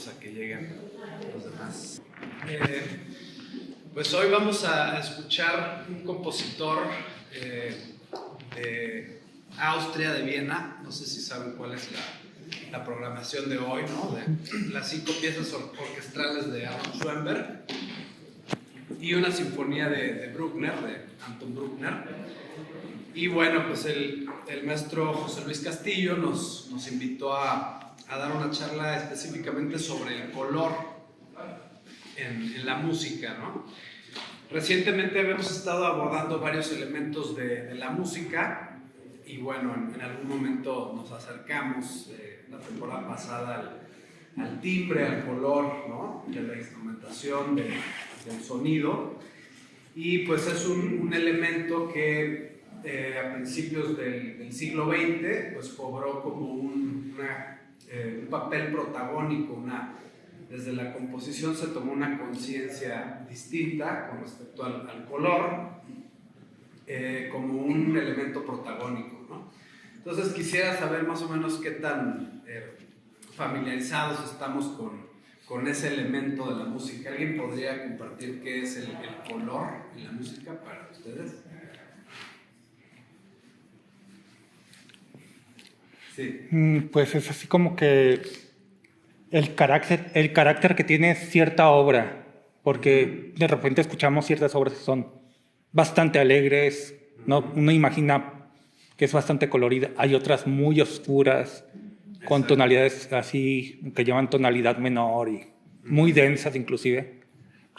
minutitos a que lleguen los demás. Pues hoy vamos a escuchar un compositor de Austria, de Viena. No sé si saben cuál es la programación de hoy, ¿no? De las 5 piezas orquestales de Arnold Schoenberg y una sinfonía de Bruckner, de Anton Bruckner. Y bueno, pues el maestro José Luis Castillo nos invitó a dar una charla específicamente sobre el color en la música, ¿no? Recientemente hemos estado abordando varios elementos de la música y bueno, en algún momento nos acercamos la temporada pasada al timbre, al color, ¿no? De la instrumentación, del sonido, y pues es un elemento que a principios del siglo XX pues cobró como un papel protagónico, desde la composición se tomó una conciencia distinta con respecto al color, como un elemento protagónico, ¿no? Entonces quisiera saber más o menos qué tan familiarizados estamos con ese elemento de la música. ¿Alguien podría compartir qué es el color en la música para ustedes? Sí. Pues es así como que el carácter que tiene cierta obra, porque de repente escuchamos ciertas obras que son bastante alegres, ¿no? Uno imagina que es bastante colorida, hay otras muy oscuras, con tonalidades así, que llaman tonalidad menor y muy densas inclusive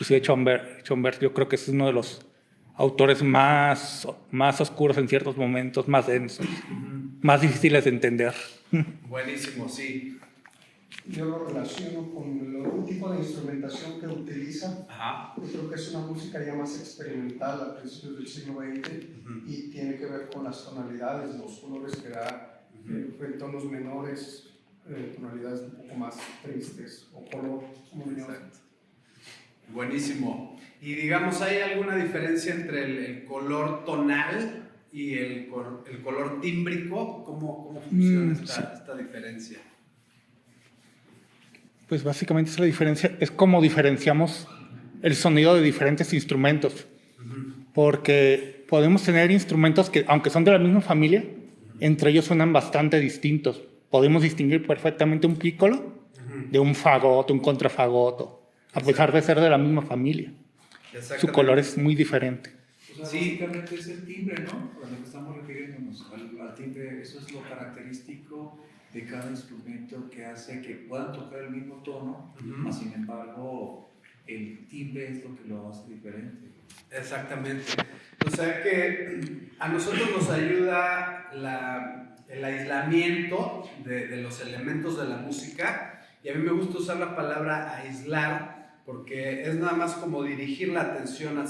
Schoenberg yo creo que es uno de los autores más oscuros en ciertos momentos, más densos, más difíciles de entender. Buenísimo, sí. Yo lo relaciono con un tipo de instrumentación que utiliza. Ajá. Yo creo que es una música ya más experimental a principios del siglo XX y tiene que ver con las tonalidades, los colores que da en tonos menores, tonalidades un poco más tristes o color muy neutro. Buenísimo. Y digamos, ¿hay alguna diferencia entre el color tonal y el color tímbrico? ¿Cómo funciona esta diferencia? Pues básicamente es la diferencia, es como diferenciamos el sonido de diferentes instrumentos, porque podemos tener instrumentos que, aunque son de la misma familia, entre ellos suenan bastante distintos. Podemos distinguir perfectamente un piccolo de un fagoto, un contrafagoto, a pesar de ser de la misma familia. Su color es muy diferente. O sea, básicamente es el timbre, ¿no? A lo que estamos refiriéndonos, al timbre, eso es lo característico de cada instrumento que hace que puedan tocar el mismo tono, sin embargo, el timbre es lo que lo hace diferente. Exactamente. O sea que a nosotros nos ayuda el aislamiento de los elementos de la música, y a mí me gusta usar la palabra aislar, porque es nada más como dirigir la atención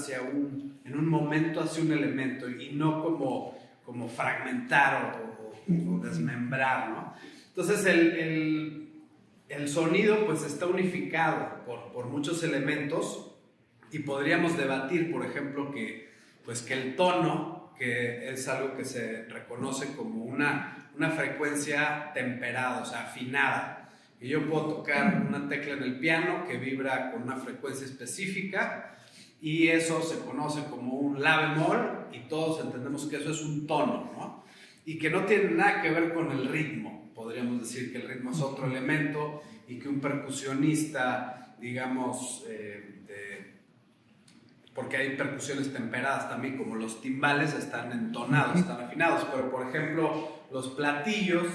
en un momento hacia un elemento, y no como fragmentar o desmembrar, ¿no? Entonces el sonido pues está unificado por muchos elementos, y podríamos debatir, por ejemplo, que el tono, que es algo que se reconoce como una frecuencia temperada, o sea, afinada. Y yo puedo tocar una tecla en el piano que vibra con una frecuencia específica, y eso se conoce como un la bemol, y todos entendemos que eso es un tono, ¿no? Y que no tiene nada que ver con el ritmo. Podríamos decir que el ritmo es otro elemento, y que un percusionista, digamos, porque hay percusiones temperadas también, como los timbales, están entonados, están afinados, pero por ejemplo los platillos,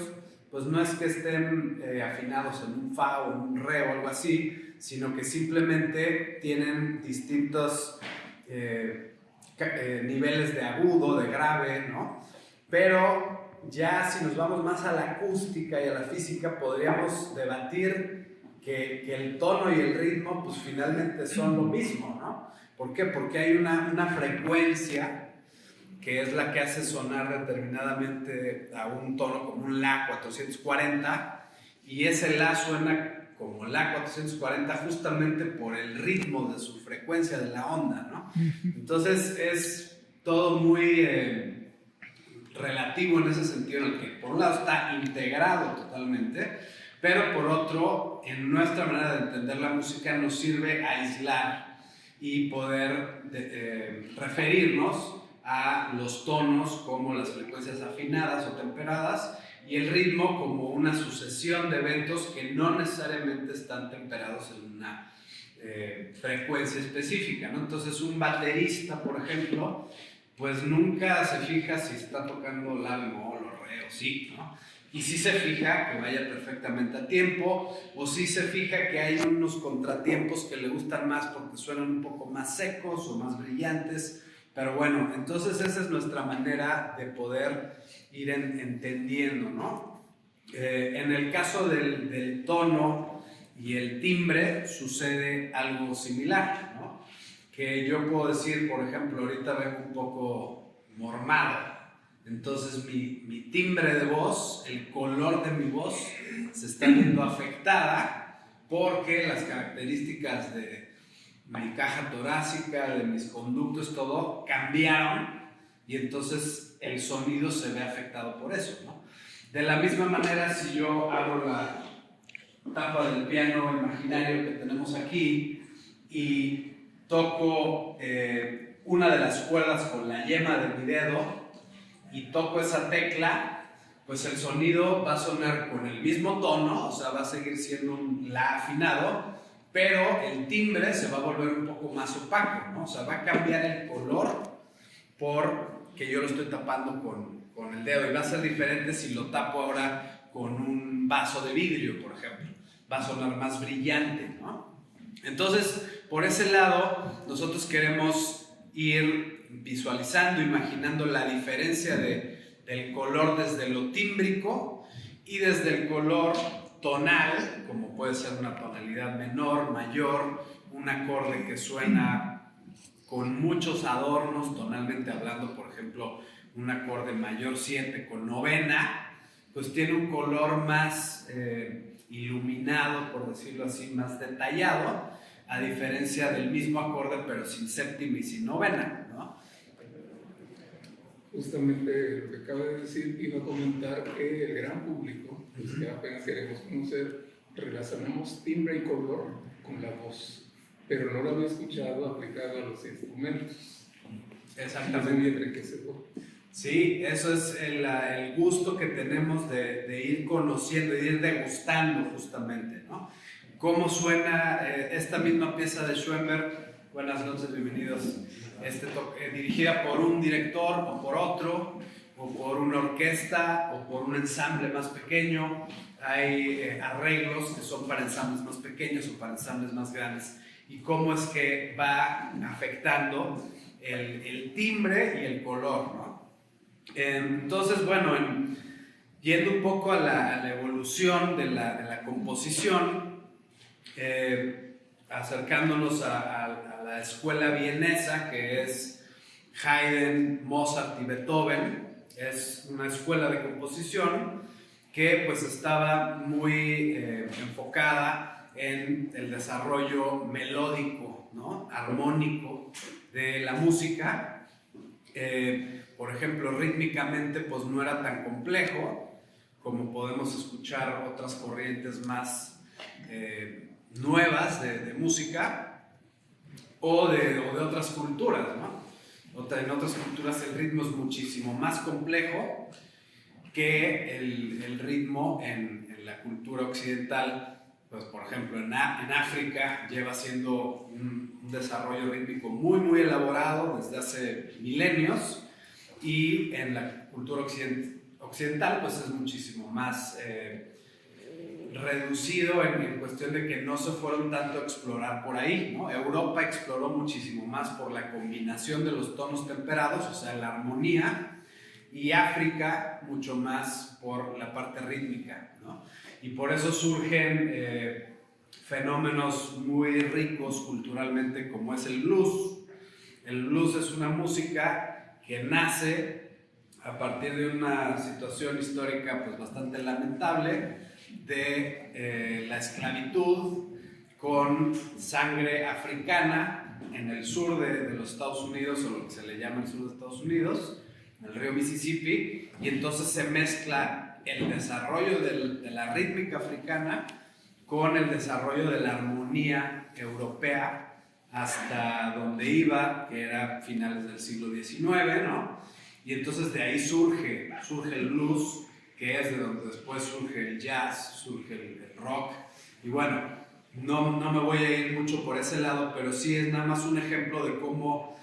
pues no es que estén afinados en un fa o en un re o algo así, sino que simplemente tienen distintos niveles de agudo, de grave, ¿no? Pero ya si nos vamos más a la acústica y a la física, podríamos debatir que el tono y el ritmo pues finalmente son lo mismo, ¿no? ¿Por qué? Porque hay una frecuencia que es la que hace sonar determinadamente a un tono como un La 440, y ese La suena como La 440 justamente por el ritmo de su frecuencia de la onda, ¿no? Entonces es todo muy relativo en ese sentido, en el que por un lado está integrado totalmente, Pero por otro, en nuestra manera de entender la música nos sirve a aislar y poder referirnos a los tonos como las frecuencias afinadas o temperadas y el ritmo como una sucesión de eventos que no necesariamente están temperados en una frecuencia específica, ¿no? Entonces un baterista, por ejemplo, pues nunca se fija si está tocando la bemol o re o si, ¿no? Y sí se fija que vaya perfectamente a tiempo, o sí se fija que hay unos contratiempos que le gustan más porque suenan un poco más secos o más brillantes. Pero bueno, entonces esa es nuestra manera de poder ir entendiendo, ¿no? En el caso del tono y el timbre sucede algo similar, ¿no? Que yo puedo decir, por ejemplo, ahorita vengo un poco mormado. Entonces mi timbre de voz, el color de mi voz se está viendo afectada porque las características de mi caja torácica, de mis conductos, todo cambiaron y entonces el sonido se ve afectado por eso, ¿no? De la misma manera, si yo abro la tapa del piano imaginario que tenemos aquí y toco una de las cuerdas con la yema de mi dedo y toco esa tecla, pues el sonido va a sonar con el mismo tono, o sea, va a seguir siendo un la afinado, pero el timbre se va a volver un poco más opaco, ¿no? O sea, va a cambiar el color porque yo lo estoy tapando con el dedo y va a ser diferente si lo tapo ahora con un vaso de vidrio, por ejemplo. Va a sonar más brillante, ¿no? Entonces, por ese lado, nosotros queremos ir visualizando, imaginando la diferencia del color desde lo tímbrico y desde el color tonal, como puede ser una tonalidad menor, mayor, un acorde que suena con muchos adornos, tonalmente hablando, por ejemplo, un acorde mayor 7 con novena, pues tiene un color más iluminado, por decirlo así, más detallado, a diferencia del mismo acorde, pero sin séptima y sin novena, ¿no? Justamente lo que acaba de decir, iba a comentar que el gran público, pues que apenas queremos conocer, relacionamos timbre y color con la voz, pero no lo había escuchado aplicado a los instrumentos. Exactamente. Sí, eso es el gusto que tenemos de ir conociendo, de ir degustando justamente, ¿no? Cómo suena esta misma pieza de Schoenberg. Buenas noches, bienvenidos. Dirigida por un director o por otro, o por una orquesta o por un ensamble más pequeño. Hay arreglos que son para ensambles más pequeños o para ensambles más grandes. Y cómo es que va afectando el timbre y el color, ¿no? Entonces, bueno, yendo un poco a la evolución de la composición, acercándonos a la escuela vienesa, que es Haydn, Mozart y Beethoven, es una escuela de composición que pues estaba muy enfocada en el desarrollo melódico, ¿no? Armónico de la música. Por ejemplo, rítmicamente pues no era tan complejo como podemos escuchar otras corrientes más nuevas de música o de otras culturas, ¿no? En otras culturas el ritmo es muchísimo más complejo que el ritmo en la cultura occidental. Pues, por ejemplo, en África lleva siendo un desarrollo rítmico muy, muy elaborado desde hace milenios, y en la cultura occidental pues es muchísimo más reducido en cuestión de que no se fueron tanto a explorar por ahí, ¿no? Europa exploró muchísimo más por la combinación de los tonos temperados, o sea, la armonía, y África mucho más por la parte rítmica, ¿no? Y por eso surgen fenómenos muy ricos culturalmente como es el blues. El blues es una música que nace a partir de una situación histórica pues bastante lamentable de la esclavitud con sangre africana en el sur de los Estados Unidos, o lo que se le llama el sur de Estados Unidos, en el río Mississippi, y entonces se mezcla el desarrollo de la rítmica africana con el desarrollo de la armonía europea hasta donde iba, que era finales del siglo XIX, ¿no? Y entonces de ahí surge el blues, que es de donde después surge el jazz, surge el rock. Y bueno, no me voy a ir mucho por ese lado, pero sí es nada más un ejemplo de cómo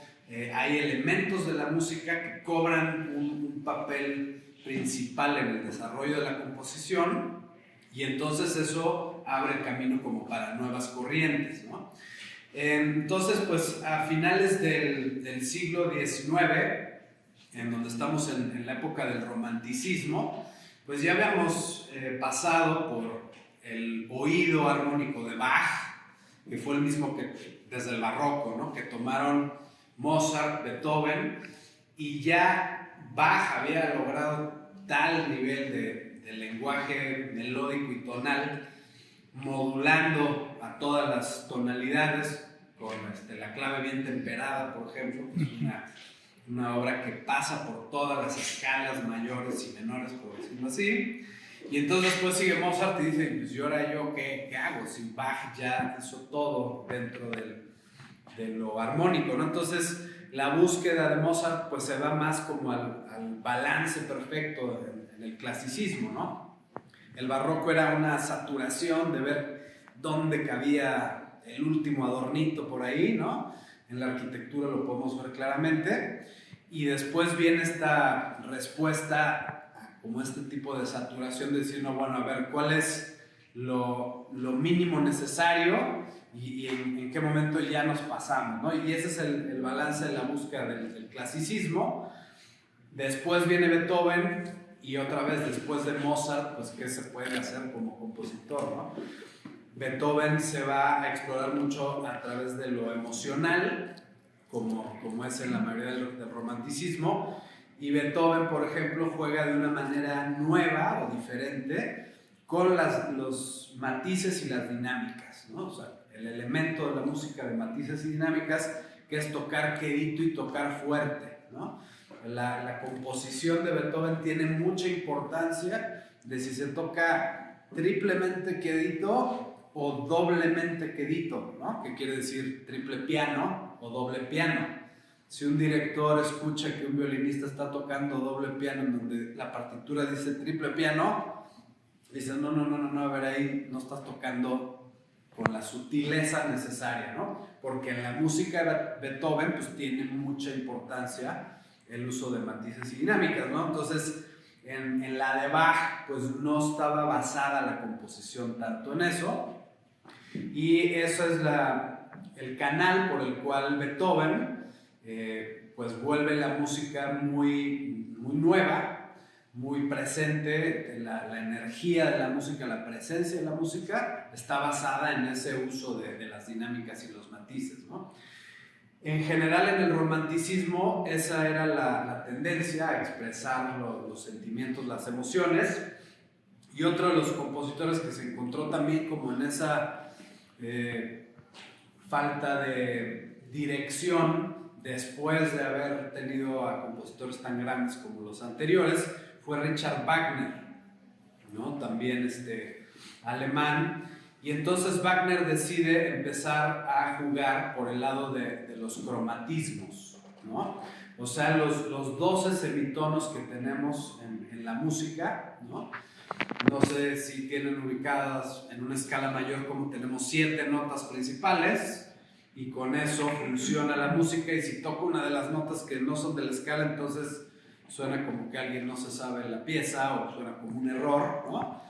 hay elementos de la música que cobran un papel principal en el desarrollo de la composición, y entonces eso abre camino como para nuevas corrientes, ¿no? Entonces, pues a finales del siglo XIX, en donde estamos en la época del romanticismo, pues ya habíamos pasado por el oído armónico de Bach, que fue el mismo que desde el barroco, ¿no? Que tomaron Mozart, Beethoven, y ya Bach había logrado tal nivel de lenguaje melódico y tonal, modulando a todas las tonalidades, con la clave bien temperada, por ejemplo, que es una obra que pasa por todas las escalas mayores y menores, por decirlo así. Y entonces después sigue Mozart y dice, pues ¿y ahora yo qué hago? Si Bach ya hizo todo dentro de lo armónico, ¿no? Entonces la búsqueda de Mozart pues se va más como al balance perfecto en el clasicismo, ¿no? El barroco era una saturación de ver dónde cabía el último adornito por ahí, ¿no? En la arquitectura lo podemos ver claramente, y después viene esta respuesta a como este tipo de saturación de decir, no, bueno, a ver, ¿cuál es lo mínimo necesario y en qué momento ya nos pasamos, ¿no? Y ese es el balance de la búsqueda del clasicismo. Después viene Beethoven, y otra vez después de Mozart, pues ¿qué se puede hacer como compositor, ¿no? Beethoven se va a explorar mucho a través de lo emocional, como es en la mayoría del romanticismo, y Beethoven, por ejemplo, juega de una manera nueva o diferente con los matices y las dinámicas, ¿no? O sea, el elemento de la música de matices y dinámicas, que es tocar quedito y tocar fuerte, ¿no? La composición de Beethoven tiene mucha importancia de si se toca triplemente quedito o doblemente quedito, ¿no? Que quiere decir triple piano o doble piano. Si un director escucha que un violinista está tocando doble piano en donde la partitura dice triple piano, dice, no, a ver, ahí no estás tocando con la sutileza necesaria, ¿no? Porque en la música de Beethoven pues tiene mucha importancia el uso de matices y dinámicas, ¿no? Entonces, en la de Bach, pues no estaba basada la composición tanto en eso, y eso es el canal por el cual Beethoven pues vuelve la música muy nueva, muy presente. La energía de la música, la presencia de la música está basada en ese uso de las dinámicas y los matices, ¿no? En general, en el romanticismo, esa era la tendencia a expresar los sentimientos, las emociones. Y otro de los compositores que se encontró también como en esa falta de dirección después de haber tenido a compositores tan grandes como los anteriores fue Richard Wagner, ¿no? También alemán. Y entonces Wagner decide empezar a jugar por el lado de los cromatismos, ¿no? O sea, los 12 semitonos que tenemos en la música, ¿no? No sé si tienen ubicadas en una escala mayor como tenemos 7 notas principales, y con eso funciona la música, y si toco una de las notas que no son de la escala, entonces suena como que alguien no se sabe la pieza o suena como un error, ¿no?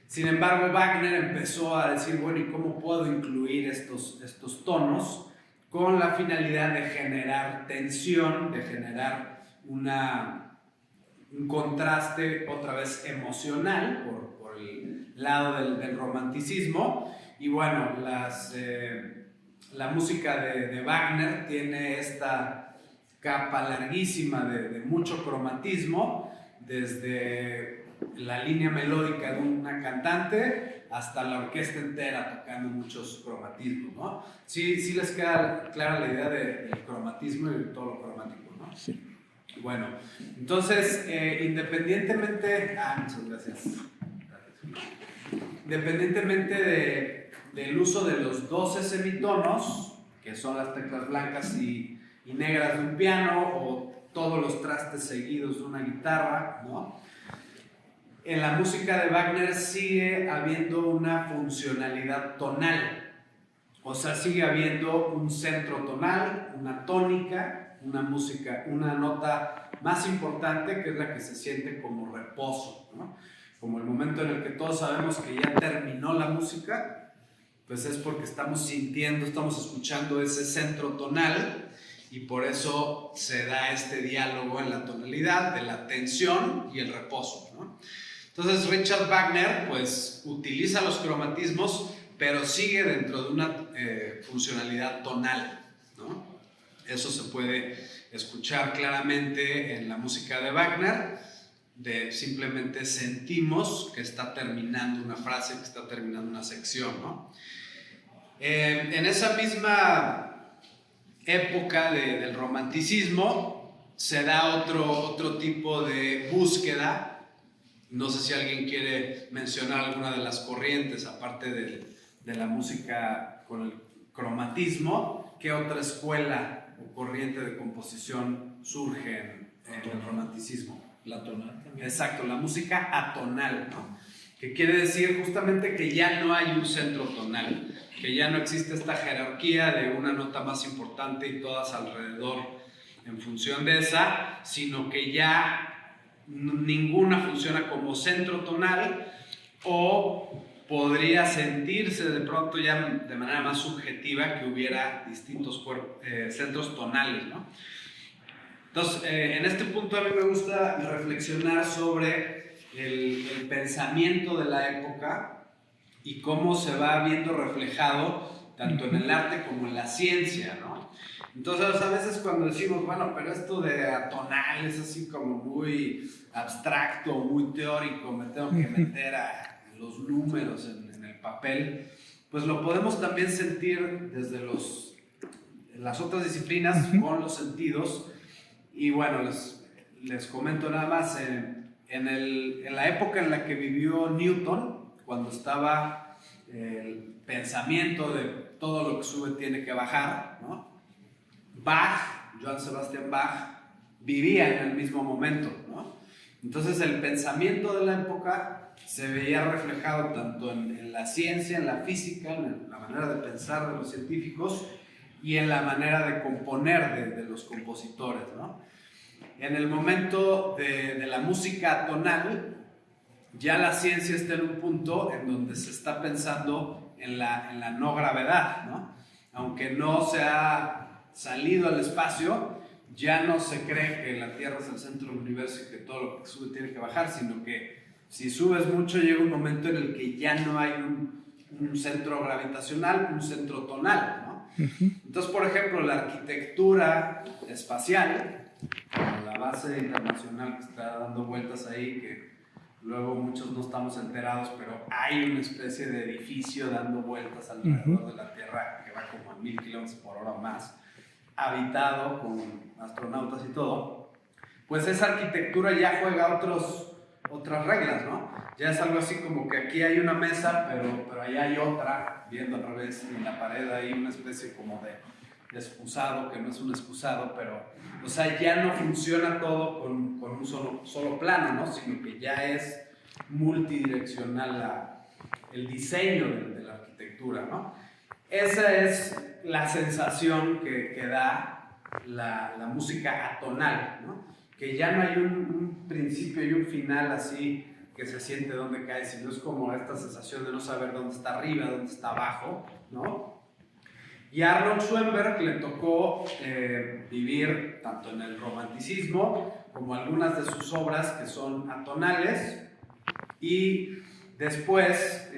Sin embargo, Wagner empezó a decir, bueno, ¿y cómo puedo incluir estos tonos? Con la finalidad de generar tensión, de generar un contraste otra vez emocional por el lado del romanticismo. Y bueno, la música de Wagner tiene esta capa larguísima de mucho cromatismo, desde la línea melódica de una cantante hasta la orquesta entera tocando muchos cromatismos, ¿no? Sí les queda clara la idea del cromatismo y de todo lo cromático, ¿no? Sí. Bueno, entonces, independientemente... muchas gracias. Independientemente del uso de los 12 semitonos, que son las teclas blancas y negras de un piano, o todos los trastes seguidos de una guitarra, ¿no? En la música de Wagner sigue habiendo una funcionalidad tonal. O sea, sigue habiendo un centro tonal, una tónica, una nota más importante, que es la que se siente como reposo, ¿no? Como el momento en el que todos sabemos que ya terminó la música, pues es porque estamos sintiendo, estamos escuchando ese centro tonal, y por eso se da este diálogo en la tonalidad de la tensión y el reposo, ¿no? Entonces Richard Wagner pues utiliza los cromatismos, pero sigue dentro de una funcionalidad tonal, ¿no? Eso se puede escuchar claramente en la música de Wagner. Simplemente sentimos que está terminando una frase, que está terminando una sección, ¿no? En esa misma época del romanticismo se da otro tipo de búsqueda. No sé si alguien quiere mencionar alguna de las corrientes, aparte de la música con el cromatismo. ¿Qué otra escuela o corriente de composición surge en el romanticismo? La tonal también. Exacto, la música atonal, ¿no? Que quiere decir justamente que ya no hay un centro tonal, que ya no existe esta jerarquía de una nota más importante y todas alrededor en función de esa, sino que ya ninguna funciona como centro tonal, o podría sentirse de pronto ya de manera más subjetiva que hubiera distintos centros tonales, ¿no? Entonces, en este punto a mí me gusta reflexionar sobre el pensamiento de la época y cómo se va viendo reflejado tanto en el arte como en la ciencia, ¿no? Entonces, a veces cuando decimos, bueno, pero esto de atonal es así como muy abstracto, muy teórico, me tengo que meter a los números en el papel, pues lo podemos también sentir desde las otras disciplinas con los sentidos. Y bueno, les comento nada más, en la época en la que vivió Newton, cuando estaba el pensamiento de todo lo que sube tiene que bajar, ¿no? Johann Sebastian Bach, vivía en el mismo momento, ¿no? Entonces el pensamiento de la época se veía reflejado tanto en la ciencia, en la física, en la manera de pensar de los científicos y en la manera de componer de los compositores, ¿no? En el momento de la música tonal, ya la ciencia está en un punto en donde se está pensando en la no gravedad, ¿no? Aunque no se ha salido al espacio, ya no se cree que la Tierra es el centro del universo y que todo lo que sube tiene que bajar, sino que si subes mucho llega un momento en el que ya no hay un centro gravitacional, un centro tonal, ¿no? Entonces, por ejemplo, la arquitectura espacial, la base internacional que está dando vueltas ahí, que luego muchos no estamos enterados, pero hay una especie de edificio dando vueltas alrededor de la Tierra que va como a 1000 kilómetros por hora o más, habitado con astronautas y todo. Pues esa arquitectura ya juega otras reglas, ¿no? Ya es algo así como que aquí hay una mesa, pero allá hay otra, viendo al revés, y en la pared hay una especie como de excusado, que no es un excusado, pero, o sea, ya no funciona todo con un solo plano, ¿no? Sino que ya es multidireccional el diseño de la arquitectura, ¿no? Esa es la sensación que da la música atonal, ¿no? Que ya no hay un principio y un final así que se siente dónde cae, sino es como esta sensación de no saber dónde está arriba, dónde está abajo, ¿no? Y a Arnold Schoenberg le tocó vivir tanto en el romanticismo como algunas de sus obras que son atonales, y después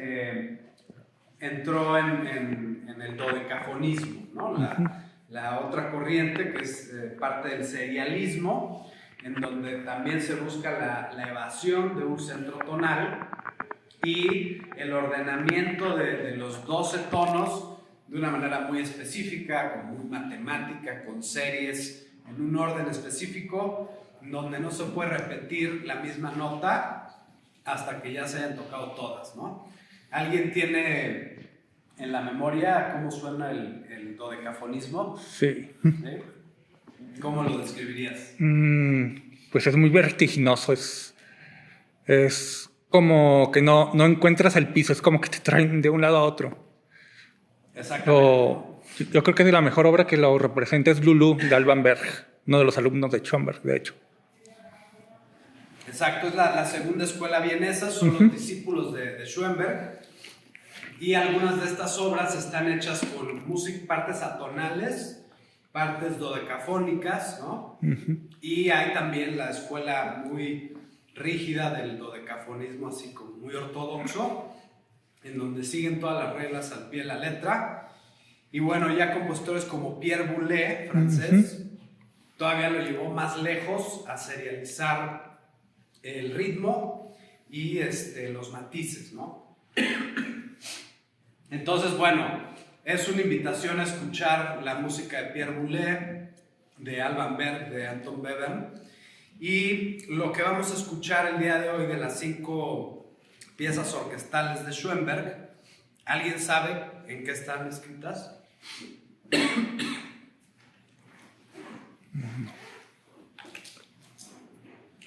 entró en el dodecafonismo, ¿no? La otra corriente que es parte del serialismo, en donde también se busca la evasión de un centro tonal y el ordenamiento de los 12 tonos de una manera muy específica, como muy matemática, con series en un orden específico donde no se puede repetir la misma nota hasta que ya se hayan tocado todas, ¿no? ¿Alguien tiene en la memoria cómo suena el dodecafonismo? Sí. ¿Sí? ¿Cómo lo describirías? Pues es muy vertiginoso, es como que no encuentras el piso, es como que te traen de un lado a otro. Exactamente. Yo creo que de la mejor obra que lo representa es Lulu de Alban Berg, uno de los alumnos de Schoenberg, de hecho. Exacto, es la segunda escuela vienesa, son los discípulos de Schoenberg, y algunas de estas obras están hechas con partes atonales, partes dodecafónicas, ¿no? Y hay también la escuela muy rígida del dodecafonismo, así como muy ortodoxo, en donde siguen todas las reglas al pie de la letra. Y bueno, ya compositores como Pierre Boulez, francés, todavía lo llevó más lejos a serializar el ritmo y los matices, ¿no? Entonces, bueno, es una invitación a escuchar la música de Pierre Boulez, de Alban Berg, de Anton Webern, y lo que vamos a escuchar el día de hoy de las 5 piezas orquestales de Schoenberg, ¿alguien sabe en qué están escritas?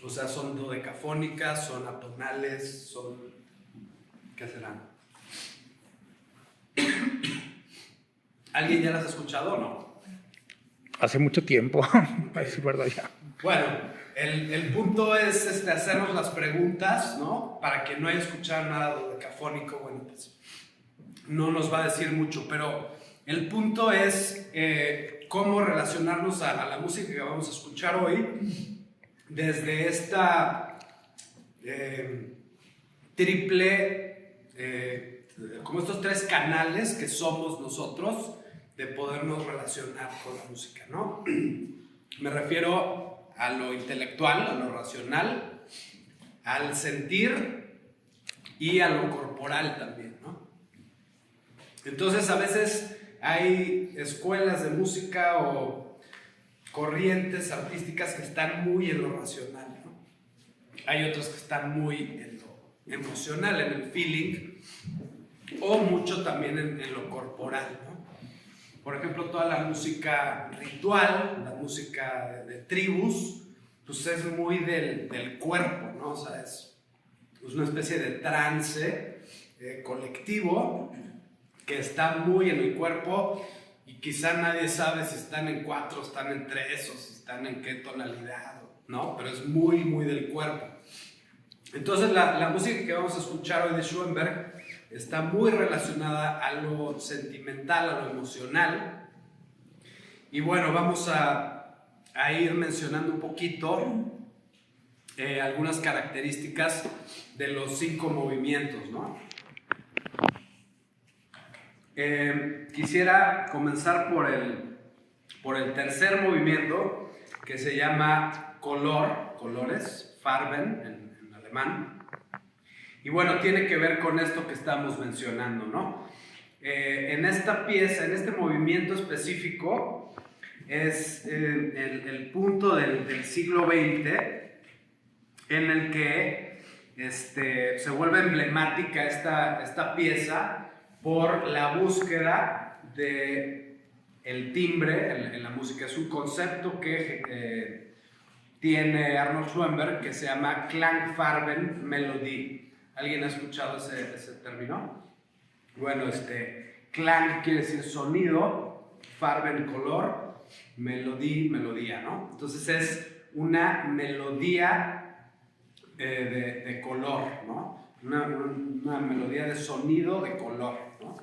O sea, son dodecafónicas, son atonales, son... ¿qué serán? ¿Alguien ya las ha escuchado o no? Hace mucho tiempo, a decir verdad ya. Bueno, el punto es hacernos las preguntas, ¿no? Para que no haya escuchado nada dodecafónico, bueno, pues no nos va a decir mucho, pero el punto es cómo relacionarnos a la música que vamos a escuchar hoy desde esta como estos 3 canales que somos nosotros de podernos relacionar con la música, ¿no? Me refiero a lo intelectual, a lo racional, al sentir y a lo corporal también, ¿no? Entonces a veces hay escuelas de música o corrientes artísticas que están muy en lo racional, ¿no? Hay otras que están muy en lo emocional, en el feeling, o mucho también en lo corporal, ¿no? Por ejemplo, toda la música ritual, la música de tribus, pues es muy del cuerpo, ¿no? O sea, es una especie de trance colectivo que está muy en el cuerpo y quizá nadie sabe si están en 4, están en 3 o si están en qué tonalidad, ¿no? Pero es muy, muy del cuerpo. Entonces la música que vamos a escuchar hoy de Schoenberg está muy relacionada a lo sentimental, a lo emocional. Y bueno, vamos a ir mencionando un poquito algunas características de los 5 movimientos, ¿no? Quisiera comenzar por el tercer movimiento, que se llama colores, Farben en alemán. Y bueno, tiene que ver con esto que estamos mencionando, ¿no? En esta pieza, en este movimiento específico, es el punto del siglo XX en el que se vuelve emblemática esta pieza por la búsqueda del timbre en la música. Es un concepto que tiene Arnold Schoenberg que se llama Klangfarben Melodie. ¿Alguien ha escuchado ese término? Bueno, Klang quiere decir sonido, Farben color, Melodie melodía, ¿no? Entonces es una melodía de color, ¿no? Una melodía de sonido de color, ¿no?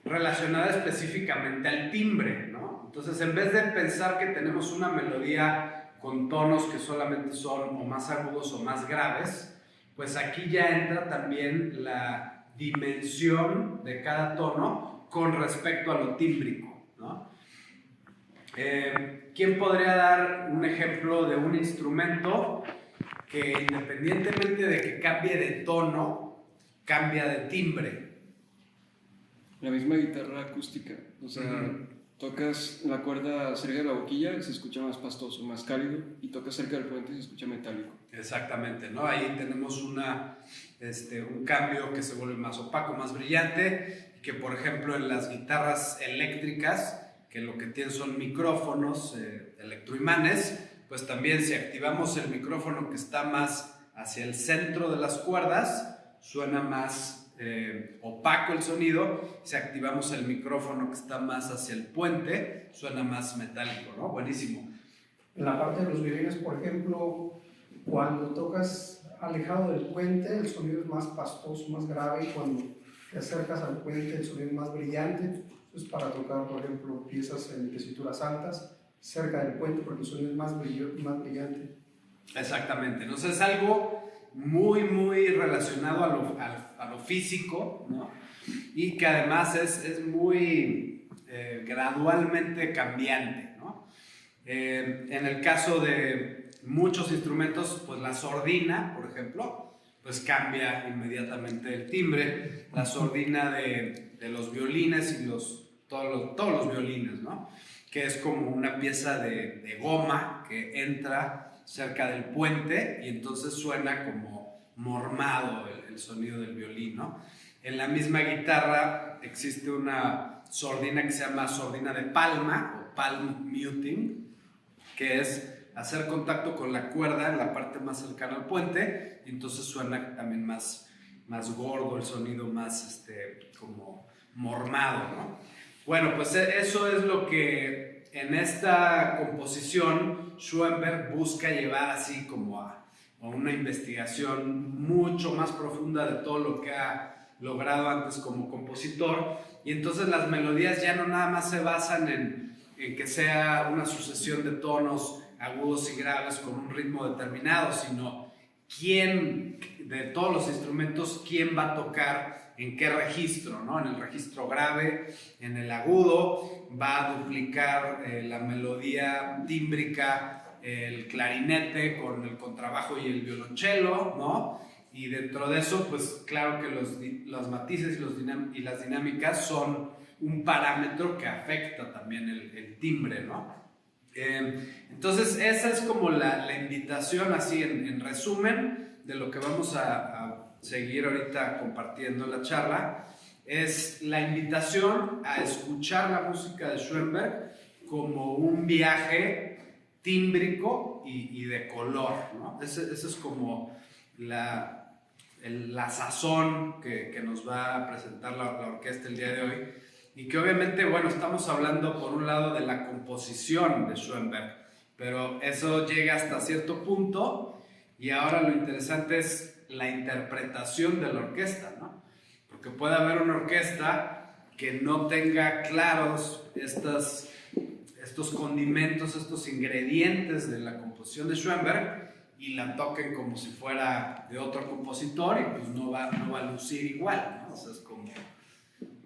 Relacionada específicamente al timbre, ¿no? Entonces, en vez de pensar que tenemos una melodía con tonos que solamente son o más agudos o más graves, pues aquí ya entra también la dimensión de cada tono con respecto a lo tímbrico, ¿no? ¿Quién podría dar un ejemplo de un instrumento que independientemente de que cambie de tono, cambia de timbre? La misma guitarra acústica, o sea, Tocas la cuerda cerca de la boquilla y se escucha más pastoso, más cálido, y tocas cerca del puente y se escucha metálico. Exactamente, ¿no? Ahí tenemos un cambio que se vuelve más opaco, más brillante, que por ejemplo en las guitarras eléctricas, que lo que tienen son micrófonos electroimanes, pues también si activamos el micrófono que está más hacia el centro de las cuerdas, suena más opaco el sonido. Si activamos el micrófono que está más hacia el puente, suena más metálico, ¿no? Buenísimo. En la parte de los violines, por ejemplo, cuando tocas alejado del puente, el sonido es más pastoso, más grave, y cuando te acercas al puente, el sonido es más brillante. Es para tocar, por ejemplo, piezas en tesituras altas, cerca del puente, porque el sonido es más brillante. Exactamente, entonces es algo muy relacionado a lo físico, ¿no? Y que además es muy gradualmente cambiante, ¿no? En el caso de muchos instrumentos, pues la sordina, por ejemplo, pues cambia inmediatamente el timbre. La sordina de los violines y todos los violines, ¿no? Que es como una pieza de goma que entra cerca del puente y entonces suena como mormado el sonido del violín, ¿no? En la misma guitarra existe una sordina que se llama sordina de palma o palm muting, que es hacer contacto con la cuerda en la parte más cercana al puente, y entonces suena también más gordo el sonido, más como mormado, ¿no? Bueno, pues eso es lo que en esta composición Schoenberg busca llevar así como a una investigación mucho más profunda de todo lo que ha logrado antes como compositor, y entonces las melodías ya no nada más se basan en que sea una sucesión de tonos agudos y graves con un ritmo determinado, sino quién, de todos los instrumentos, quién va a tocar en qué registro, ¿no? En el registro grave, en el agudo, va a duplicar la melodía tímbrica, el clarinete con el contrabajo y el violonchelo, ¿no? Y dentro de eso, pues claro que los matices y las dinámicas son un parámetro que afecta también el timbre, ¿no? Entonces esa es como la invitación así en resumen de lo que vamos a seguir ahorita compartiendo en la charla. Es la invitación a escuchar la música de Schoenberg como un viaje tímbrico y de color, ¿no? Ese es como la sazón que nos va a presentar la orquesta el día de hoy. Y que obviamente, bueno, estamos hablando por un lado de la composición de Schoenberg, pero eso llega hasta cierto punto, y ahora lo interesante es la interpretación de la orquesta, ¿no? Porque puede haber una orquesta que no tenga claros estos condimentos, estos ingredientes de la composición de Schoenberg, y la toquen como si fuera de otro compositor, y pues no va a lucir igual, ¿no? O sea, es como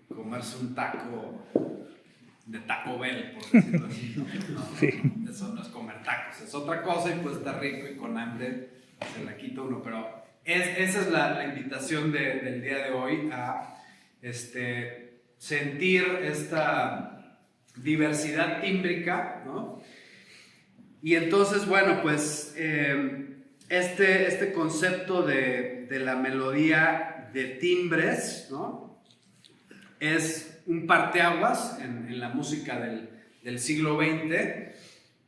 comerse un taco de Taco Bell, por decirlo así, ¿no? Sí. Eso no es comer tacos, es otra cosa, y pues está rico y con hambre se la quita uno, pero esa es la invitación del día de hoy, a sentir esta diversidad tímbrica, ¿no? Y entonces, bueno, pues este concepto de la melodía de timbres, ¿no? Es un parteaguas en la música del siglo XX.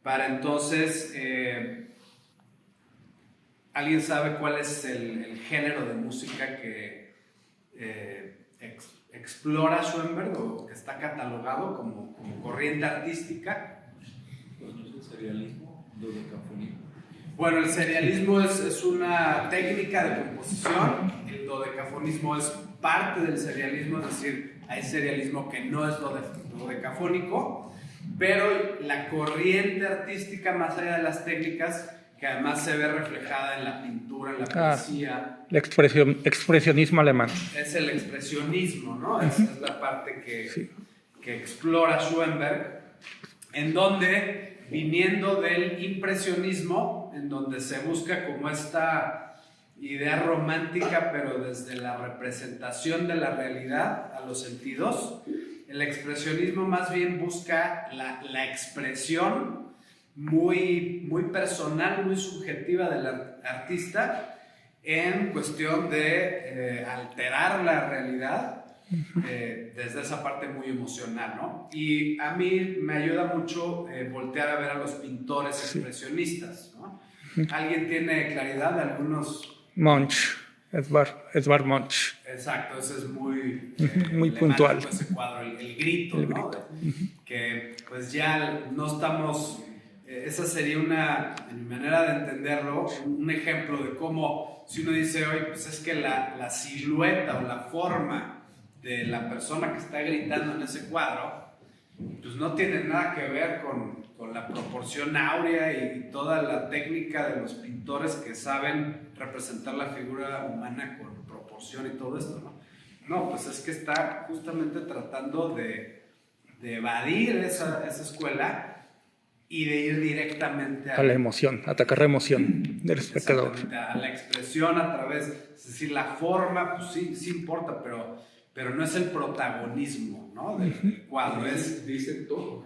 Para entonces, ¿alguien sabe cuál es el género de música que explora Schoenberg o que está catalogado como corriente artística? Pues no es el serialismo, dodecafonismo. Bueno, el serialismo es una técnica de composición, el dodecafonismo es parte del serialismo, es decir, hay serialismo que no es dodecafónico, pero la corriente artística, más allá de las técnicas, que además se ve reflejada en la pintura, en la poesía. El expresionismo alemán. Es el expresionismo, ¿no? Esa es la parte que explora Schoenberg, en donde, viniendo del impresionismo, en donde se busca como esta idea romántica, pero desde la representación de la realidad a los sentidos, el expresionismo más bien busca la expresión muy, muy personal, muy subjetiva del artista en cuestión de alterar la realidad desde esa parte muy emocional, ¿no? Y a mí me ayuda mucho voltear a ver a los pintores expresionistas, ¿no? ¿Alguien tiene claridad de algunos? Munch, Edvard Munch. Exacto, ese es muy, muy puntual. Ese cuadro, el grito, ¿no? Grito. Que pues ya no estamos, esa sería en mi manera de entenderlo, un ejemplo de cómo, si uno dice, oye, pues es que la silueta o la forma de la persona que está gritando en ese cuadro, pues no tiene nada que ver con la proporción áurea y toda la técnica de los pintores que saben representar la figura humana con proporción y todo esto, ¿no? No, pues es que está justamente tratando de evadir esa escuela y de ir directamente A la emoción, atacar la emoción del espectador. A la expresión a través, es decir, la forma, pues sí importa, pero no es el protagonismo, ¿no? del cuadro, Dice todo,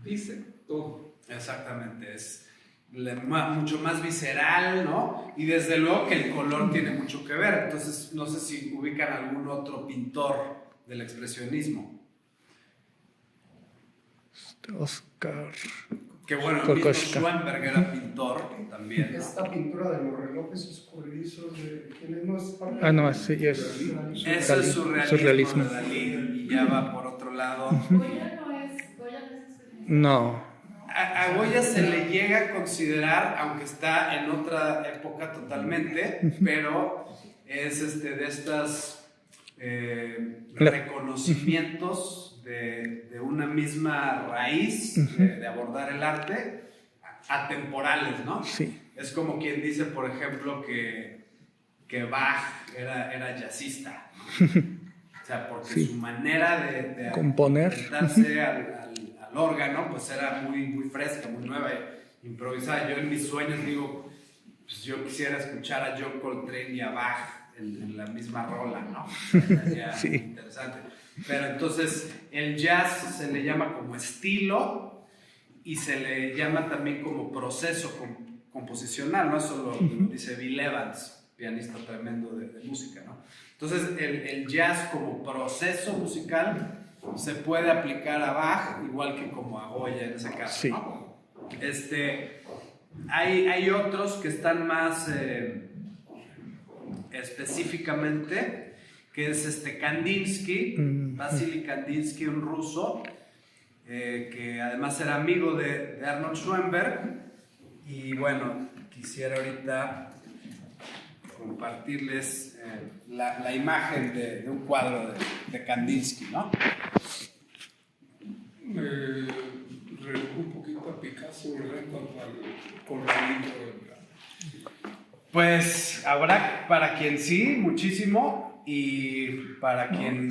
dice todo. Exactamente, es mucho más visceral, ¿no? Y desde luego que el color tiene mucho que ver. Entonces, no sé si ubican algún otro pintor del expresionismo. Oscar. Que bueno, el mismo Kokoschka. Schoenberg era pintor también, ¿no? Esta pintura de los relojes escurridizos, ¿quién no es parte Ah, no, sí, es Ese es surrealismo. de Dalí, y ya va por otro lado. Goya no es expresionista. No, A Goya se le llega a considerar, aunque está en otra época totalmente, pero es de estas reconocimientos de una misma raíz de abordar el arte, atemporales, ¿no? sí. Es como quien dice, por ejemplo, que Bach era jazzista, ¿no? O sea, porque Sí. su manera de Componer. enfrentarse al órgano, pues era muy, muy fresca, muy nueva, improvisada. Yo en mis sueños digo, pues yo quisiera escuchar a John Coltrane y a Bach en la misma rola, ¿no? Sería Sí. interesante. Pero entonces el jazz se le llama como estilo y se le llama también como proceso composicional, ¿no? Eso lo dice Bill Evans, pianista tremendo de música, ¿no? Entonces el jazz como proceso musical se puede aplicar a Bach igual que como a Goya en ese caso, Sí. ¿no? Hay otros que están más específicamente, que es Kandinsky, Vasily Kandinsky, un ruso, que además era amigo de Arnold Schoenberg. Y bueno, quisiera ahorita compartirles la imagen de un cuadro de Kandinsky, ¿no? Me redujo un poquito a Picasso, ¿verdad? En cuanto al coloramiento. Pues habrá para quien sí, muchísimo, y para quien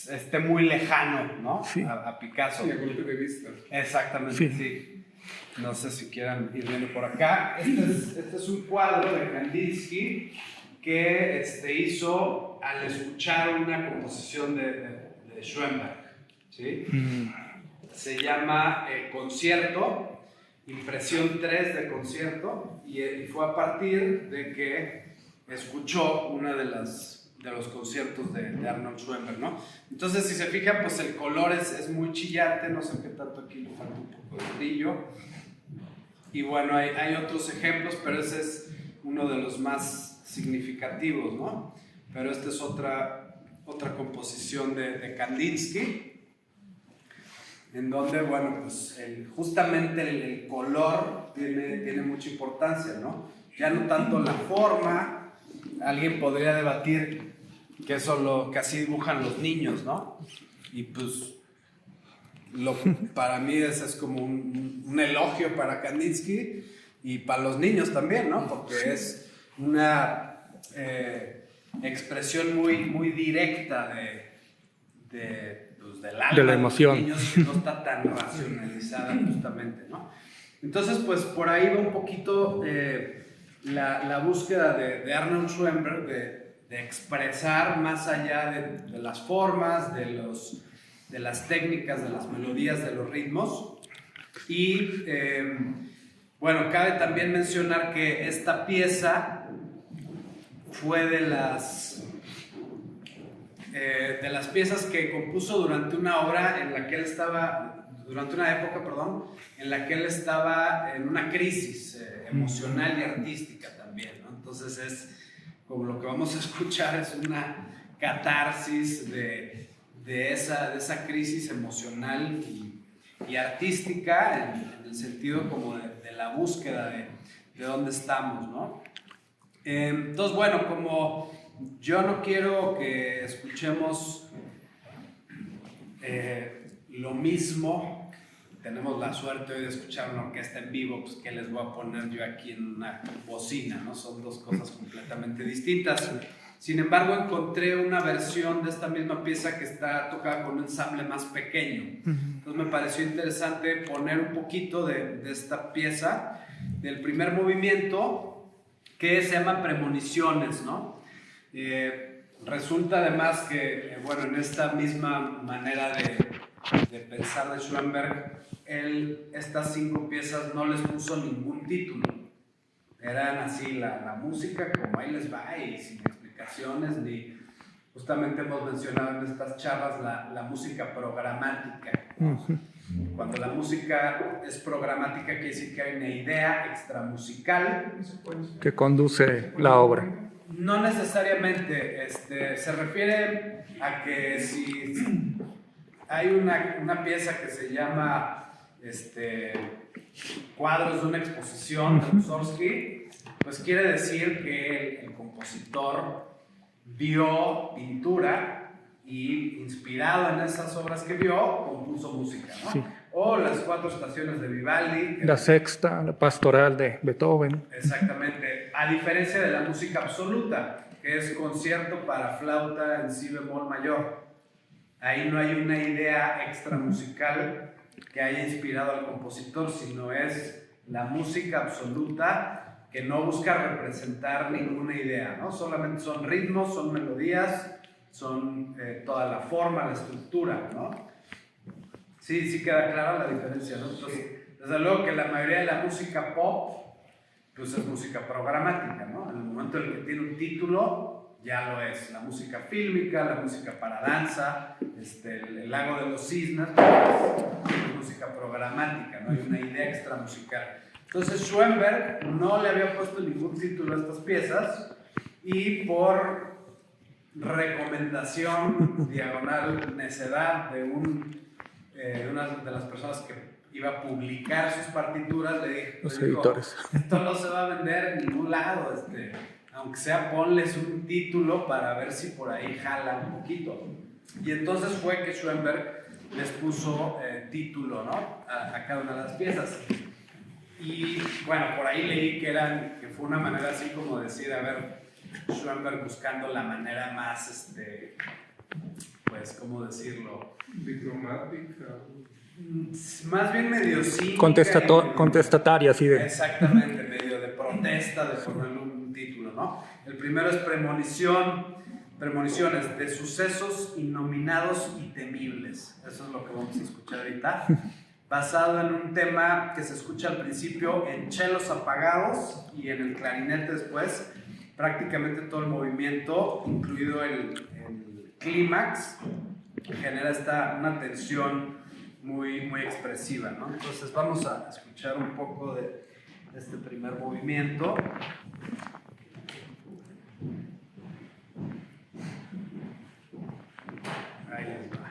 esté muy lejano, ¿no? Sí. A Picasso. Sí, a golpe de vista. Exactamente, Sí. sí. No sé si quieran ir viendo por acá. Este es un cuadro de Kandinsky que hizo al escuchar una composición de Schoenberg, ¿sí? Se llama Concierto, impresión 3 de concierto, y fue a partir de que escuchó una de los conciertos de Arnold Schoenberg, ¿no? Entonces, si se fijan, pues el color es muy chillante, no sé qué tanto aquí le falta un poco de brillo. Y bueno, hay otros ejemplos, pero ese es uno de los más significativos, ¿no? Pero esta es otra composición de Kandinsky, en donde, bueno, pues justamente el color tiene mucha importancia, ¿no? Ya no tanto la forma. Alguien podría debatir que eso que así dibujan los niños, ¿no? Y pues para mí es como un elogio para Kandinsky y para los niños también, ¿no? Porque es una expresión muy, muy directa del alma de la emoción. de los niños, que no está tan racionalizada justamente, ¿no? Entonces, pues por ahí va un poquito la búsqueda de Arnold Schoenberg de expresar más allá de las formas, de las técnicas, de las melodías, de los ritmos. Y bueno, cabe también mencionar que esta pieza fue de las piezas que compuso durante una obra en la que él estaba, durante una época, perdón, en la que él estaba en una crisis emocional y artística también, ¿no? Entonces es, como lo que vamos a escuchar, es una catarsis de esa crisis emocional y artística en el sentido como de la búsqueda de dónde estamos, ¿no? Entonces, bueno, como yo no quiero que escuchemos lo mismo, tenemos la suerte hoy de escuchar una orquesta en vivo, pues ¿qué les voy a poner yo aquí en una bocina, ¿no? Son dos cosas completamente distintas. Sin embargo, encontré una versión de esta misma pieza que está tocada con un ensamble más pequeño. Entonces me pareció interesante poner un poquito de esta pieza, del primer movimiento, que se llama Premoniciones, ¿no? Resulta además que, bueno, en esta misma manera de pensar de Schoenberg, él estas 5 piezas no les puso ningún título. Eran así la música como ahí les va y sin explicaciones, ni justamente hemos mencionado en estas charlas la música programática. Cuando la música es programática quiere decir que hay una idea extramusical que conduce la obra. No necesariamente, se refiere a que si hay una pieza que se llama Cuadros de una exposición de Mussorgsky, pues quiere decir que el compositor vio pintura y inspirado en esas obras que vio, compuso música, ¿no? Sí. O las 4 estaciones de Vivaldi. La sexta, la pastoral de Beethoven. Exactamente, a diferencia de la música absoluta, que es concierto para flauta en si bemol mayor. Ahí no hay una idea extra musical que haya inspirado al compositor, sino es la música absoluta que no busca representar ninguna idea, ¿no? Solamente son ritmos, son melodías, son toda la forma, la estructura, ¿no? Sí queda clara la diferencia, ¿no? Entonces, desde luego que la mayoría de la música pop, pues es música programática, ¿no? En el momento en el que tiene un título, ya lo es. La música fílmica, la música para danza, el Lago de los Cisnes, pues es música programática, no hay una idea extra musical. Entonces Schoenberg no le había puesto ningún título a estas piezas y por recomendación diagonal necedad de una de las personas que iba a publicar sus partituras, le dije, los editores, esto no se va a vender en ningún lado, aunque sea ponles un título para ver si por ahí jala un poquito. Y entonces fue que Schoenberg les puso título, ¿no? a cada una de las piezas. Y bueno, por ahí leí que fue una manera así como decir, a ver, Schoenberg buscando la manera más, pues, ¿cómo decirlo? Diplomática. Más bien medio cínica. Contestataria, así de... Exactamente, medio de protesta, de ponerle un título, ¿no? El primero es premoniciones de sucesos innominados y temibles. Eso es lo que vamos a escuchar ahorita. Basado en un tema que se escucha al principio en chelos apagados y en el clarinete después. Prácticamente todo el movimiento, incluido el clímax, genera una tensión muy, muy expresiva, ¿no? Entonces vamos a escuchar un poco de este primer movimiento. Ahí les va.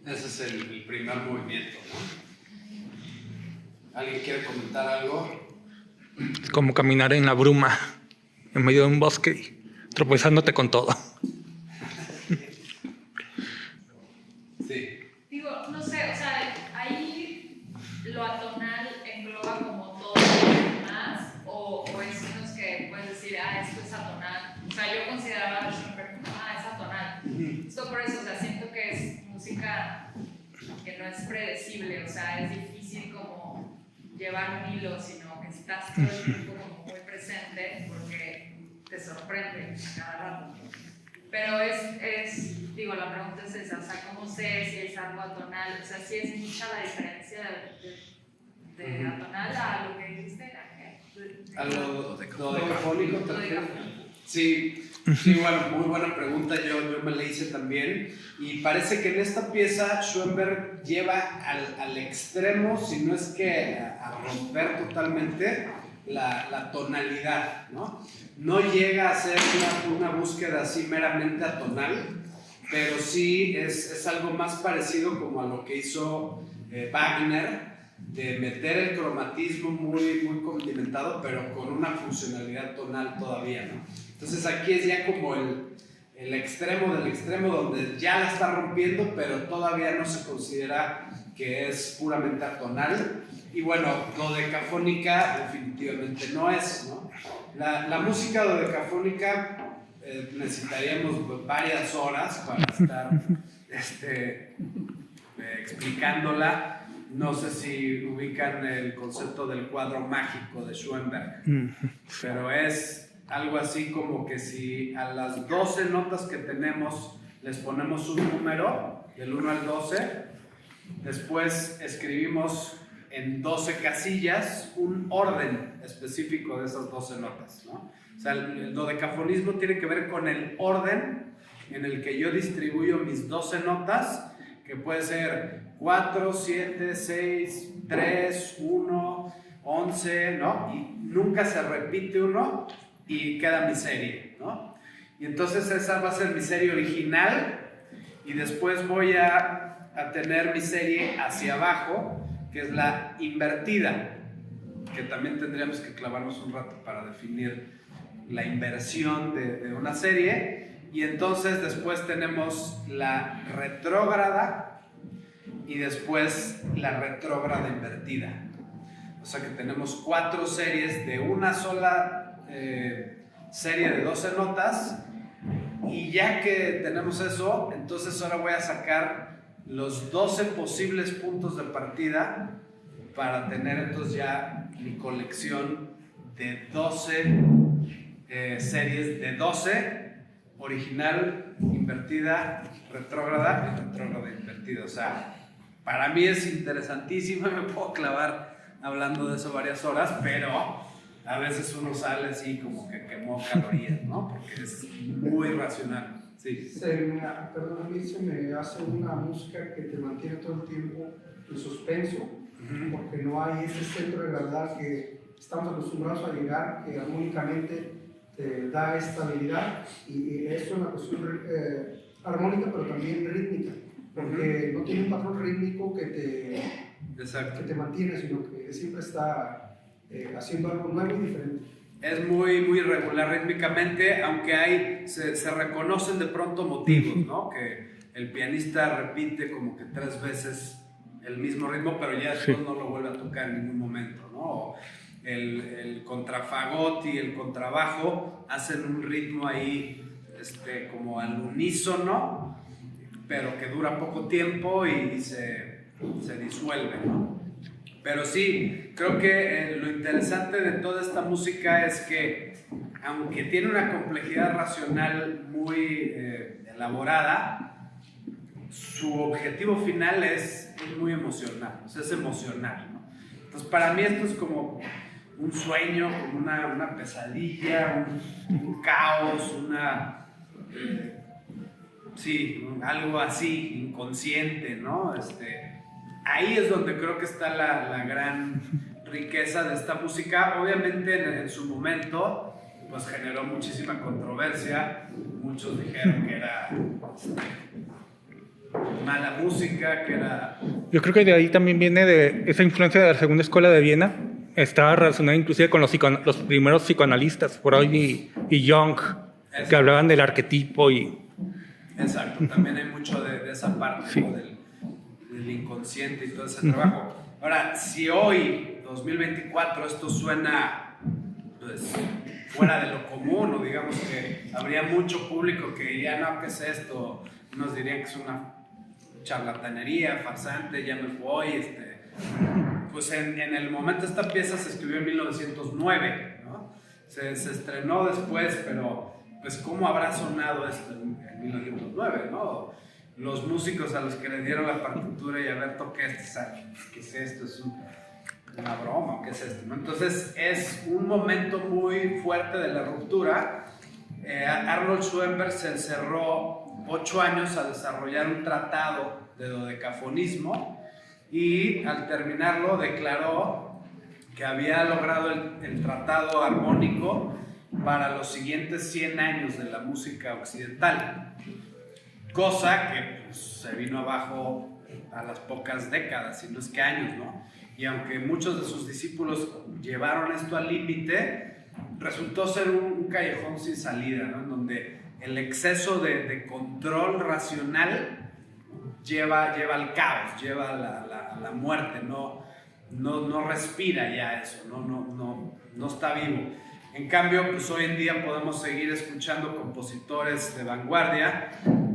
Ese es el primer movimiento, ¿no? ¿Alguien quiere comentar algo? Es como caminar en la bruma, en medio de un bosque, tropezándote con todo. Sí. Digo, no sé, o sea, ahí lo atonal engloba como todo lo demás, o es menos que puedes decir, esto es atonal. O sea, yo consideraba a Schoenberg como, es atonal. Esto por eso, o sea, siento que es música que no es predecible, o sea, es difícil como llevar un hilo, sino que estás todo el tiempo como muy presente porque te sorprende a cada rato. Pero digo, la pregunta es esa, o sea, ¿cómo sé si es algo atonal? O sea, si es mucha la diferencia de atonal a lo que dijiste, ¿A lo dodecafónico te refieres? Sí, bueno, muy buena pregunta, yo me la hice también, y parece que en esta pieza Schoenberg lleva al extremo, si no es que a romper totalmente la tonalidad, ¿no? No llega a ser una búsqueda así meramente atonal, pero sí es algo más parecido como a lo que hizo Wagner, de meter el cromatismo muy, muy condimentado, pero con una funcionalidad tonal todavía, ¿no? Entonces aquí es ya como el extremo del extremo, donde ya la está rompiendo, pero todavía no se considera que es puramente atonal. Y bueno, dodecafónica definitivamente no es, ¿no? La música dodecafónica necesitaríamos varias horas para estar explicándola. No sé si ubican el concepto del cuadro mágico de Schoenberg, pero es algo así como que si a las 12 notas que tenemos les ponemos un número del 1 al 12, después escribimos en 12 casillas un orden específico de esas 12 notas, ¿no? O sea, el dodecafonismo tiene que ver con el orden en el que yo distribuyo mis 12 notas, que puede ser 4, 7, 6, 3, 1, 11, ¿no? Y nunca se repite uno y queda mi serie, ¿no? Y entonces esa va a ser mi serie original, y después voy a tener mi serie hacia abajo, que es la invertida, que también tendríamos que clavarnos un rato para definir la inversión de una serie. Y entonces después tenemos la retrógrada y después la retrógrada invertida. O sea que tenemos 4 series de una sola serie de 12 notas, y ya que tenemos eso, entonces ahora voy a sacar los 12 posibles puntos de partida para tener entonces ya mi colección de 12 series de 12, original, invertida, retrógrada y retrógrada invertida. O sea, para mí es interesantísimo y me puedo clavar hablando de eso varias horas, pero a veces uno sale así como que quemó calorías, ¿no? Porque es muy racional. Sí. Perdón, a mí se me hace una música que te mantiene todo el tiempo en suspenso, porque no hay ese centro de gravedad que estamos acostumbrados a llegar, que armónicamente te da estabilidad, y es una cuestión armónica, pero también rítmica, porque no tiene un patrón rítmico que te mantiene, sino que siempre está haciendo algo nuevo y diferente. Es muy, muy irregular rítmicamente, aunque se reconocen de pronto motivos, ¿no? Que el pianista repite como que 3 veces el mismo ritmo, pero ya después no lo vuelve a tocar en ningún momento, ¿no? El contrafagot y el contrabajo hacen un ritmo ahí como al unísono, pero que dura poco tiempo y se disuelve, ¿no? Pero sí, creo que lo interesante de toda esta música es que, aunque tiene una complejidad racional muy elaborada, su objetivo final es muy emocional, o sea, es emocional, ¿no? Entonces para mí esto es como un sueño, como una pesadilla, un caos, sí, algo así, inconsciente, ¿no? Ahí es donde creo que está la gran riqueza de esta música. Obviamente en su momento pues generó muchísima controversia. Muchos dijeron que era mala música, que era... Yo creo que de ahí también viene de esa influencia de la Segunda Escuela de Viena. Estaba relacionada inclusive con los primeros psicoanalistas, Freud y Jung, que hablaban del arquetipo y... Exacto, también hay mucho de esa parte, sí, ¿no? del inconsciente y todo ese trabajo. Ahora, si hoy, 2024, esto suena pues, fuera de lo común, o digamos que habría mucho público que diría, no, ¿qué es esto? Unos dirían que es una charlatanería, farsante, ya me voy. Pues en el momento esta pieza se escribió en 1909, ¿no? Se estrenó después, pero pues ¿cómo habrá sonado esto en 1909, ¿no? Los músicos a los que le dieron la partitura y a ver, toqué esto, ¿qué es esto? ¿Es una broma? ¿Qué es esto? ¿No? Entonces es un momento muy fuerte de la ruptura. Arnold Schoenberg se encerró 8 años a desarrollar un tratado de dodecafonismo y al terminarlo declaró que había logrado el tratado armónico para los siguientes 100 años de la música occidental, cosa que pues, se vino abajo a las pocas décadas, si no es que años, ¿no? Y aunque muchos de sus discípulos llevaron esto al límite, resultó ser un callejón sin salida, ¿no? En donde el exceso de control racional lleva al caos, lleva a la muerte, no respira ya eso, no está vivo. En cambio, pues hoy en día podemos seguir escuchando compositores de vanguardia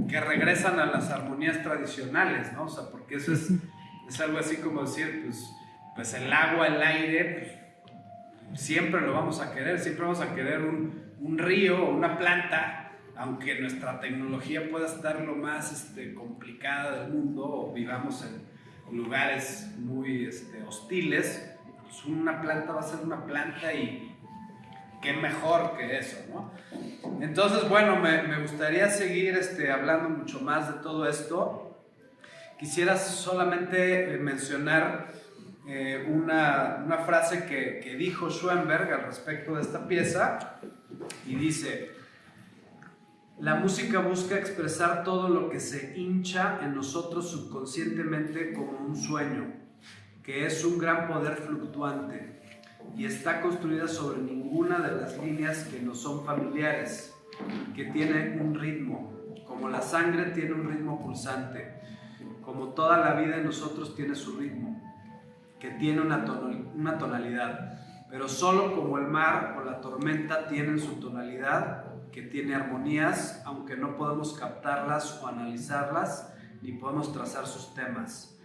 que regresan a las armonías tradicionales, ¿no? O sea, porque eso es algo así como decir, pues el agua, el aire, pues, siempre lo vamos a querer, siempre vamos a querer un río o una planta, aunque nuestra tecnología pueda estar lo más complicada del mundo o vivamos en lugares muy hostiles, pues una planta va a ser una planta y qué mejor que eso, ¿no? Entonces, bueno, me gustaría seguir hablando mucho más de todo esto. Quisiera solamente mencionar una frase que dijo Schoenberg al respecto de esta pieza y dice: la música busca expresar todo lo que se hincha en nosotros subconscientemente como un sueño, que es un gran poder fluctuante y está construida sobre ninguna de las líneas que nos son familiares, que tiene un ritmo, como la sangre tiene un ritmo pulsante, como toda la vida en nosotros tiene su ritmo, que tiene una tonalidad, pero solo como el mar o la tormenta tienen su tonalidad, que tiene armonías, aunque no podemos captarlas o analizarlas, ni podemos trazar sus temas.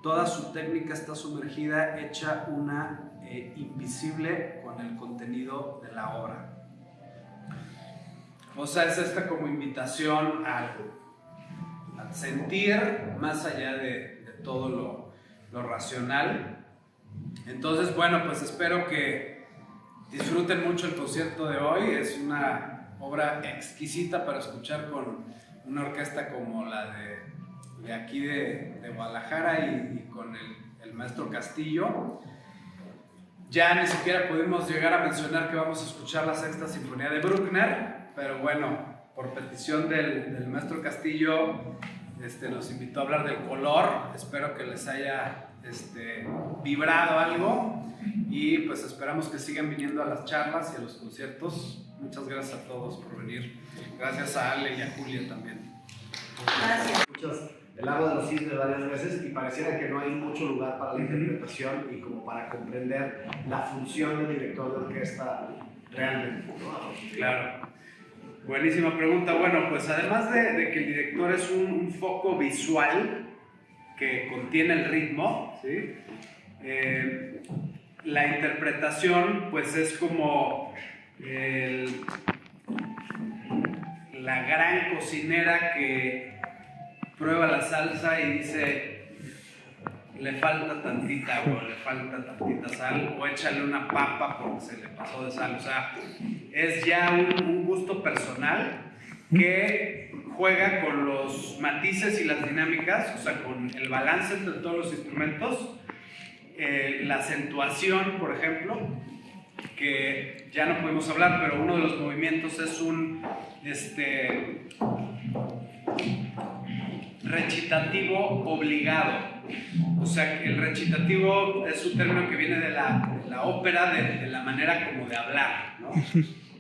Toda su técnica está sumergida, hecha una invisible con el contenido de la obra. O sea, es esta como invitación a sentir más allá de todo lo racional. Entonces, bueno, pues espero que disfruten mucho el concierto de hoy. Es una obra exquisita para escuchar con una orquesta como la de aquí de Guadalajara y con el maestro Castillo. Ya ni siquiera pudimos llegar a mencionar que vamos a escuchar la Sexta Sinfonía de Bruckner, pero bueno, por petición del maestro Castillo nos invitó a hablar del color. Espero que les haya vibrado algo y pues esperamos que sigan viniendo a las charlas y a los conciertos. Muchas gracias a todos por venir. Gracias a Ale y a Julia también. Gracias. Escuchas El Lago de los Cisnes varias veces y pareciera que no hay mucho lugar para la interpretación y como para comprender la función del director de orquesta realmente, ¿no? Claro. Buenísima pregunta. Bueno, pues además de que el director es un foco visual que contiene el ritmo, ¿sí? La interpretación pues es como la gran cocinera que prueba la salsa y dice: le falta tantita agua, le falta tantita sal, o échale una papa porque se le pasó de sal. O sea, es ya un gusto personal que juega con los matices y las dinámicas, o sea, con el balance entre todos los instrumentos, la acentuación, por ejemplo, que ya no podemos hablar, pero uno de los movimientos es un recitativo obligado. O sea, el recitativo es un término que viene de la ópera, de la manera como de hablar, ¿no?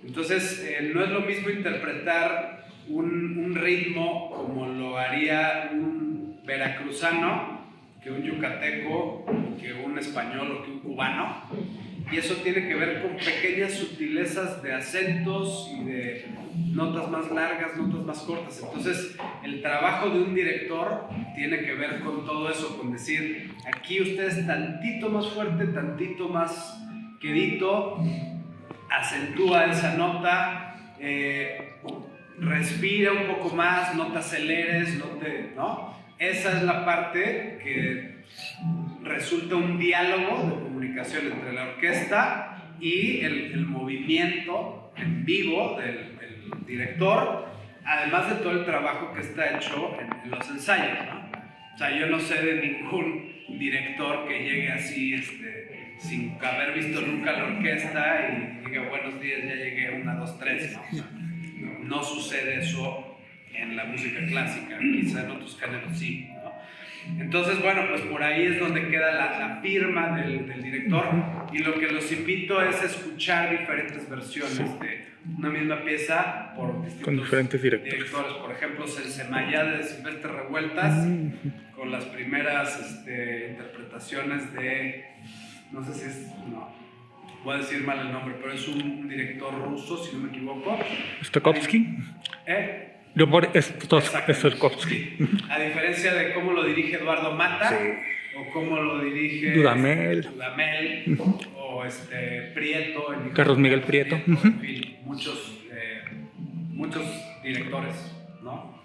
Entonces, no es lo mismo interpretar un ritmo como lo haría un veracruzano que un yucateco, que un español o que un cubano. Y eso tiene que ver con pequeñas sutilezas de acentos y de notas más largas, notas más cortas. Entonces, el trabajo de un director tiene que ver con todo eso, con decir, aquí ustedes tantito más fuerte, tantito más quedito, acentúa esa nota, respira un poco más, no te aceleres, ¿no? Esa es la parte que resulta un diálogo de comunicación entre la orquesta y el movimiento en vivo del director, además de todo el trabajo que está hecho en los ensayos, ¿no? O sea, yo no sé de ningún director que llegue así, sin haber visto nunca la orquesta y diga, buenos días, ya llegué, 1, 2, 3, ¿no? O sea, no sucede eso en la música clásica, quizá en otros géneros sí, ¿no? Entonces, bueno, pues por ahí es donde queda la firma del director, y lo que los invito es escuchar diferentes versiones de una misma pieza por distintos con diferentes directores. Por ejemplo, Sensemayá de Silvestre Revueltas, con las primeras interpretaciones de, no sé si es, no, voy a decir mal el nombre, pero es un director ruso, si no me equivoco. Stokowski. Stokowski. A diferencia de cómo lo dirige Eduardo Mata, o cómo lo dirige Dudamel, o Prieto, Carlos Miguel Prieto. En fin, muchos directores, ¿no?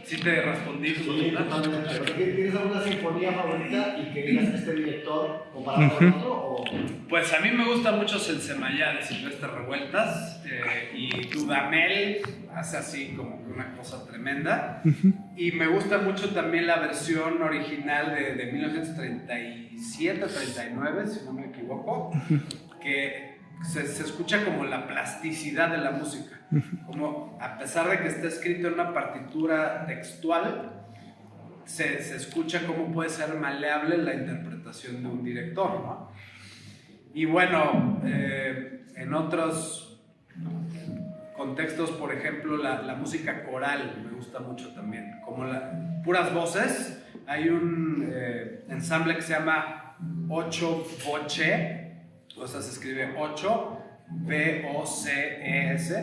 ¿Sí te respondí? Sí, totalmente. ¿Tienes alguna sinfonía favorita y que digas este director comparado con otro? ¿O? Pues a mí me gusta mucho Sensemayá de Silvestre Revueltas, y Dudamel hace así como que una cosa tremenda. Y me gusta mucho también la versión original de 1937-39, si no me equivoco, que se escucha como la plasticidad de la música. Como a pesar de que está escrito en una partitura textual, se escucha cómo puede ser maleable la interpretación de un director, ¿no? Y bueno, en otros contextos, por ejemplo, la música coral me gusta mucho también, como puras voces. Hay un ensamble que se llama Ocho Voce, o sea, se escribe 8 VOCES,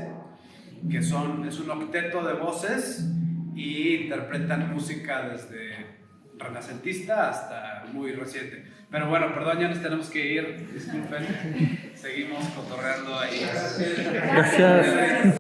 que es un octeto de voces y interpretan música desde renacentista hasta muy reciente. Pero bueno, perdón, ya nos tenemos que ir, disculpen, seguimos cotorreando ahí. Gracias.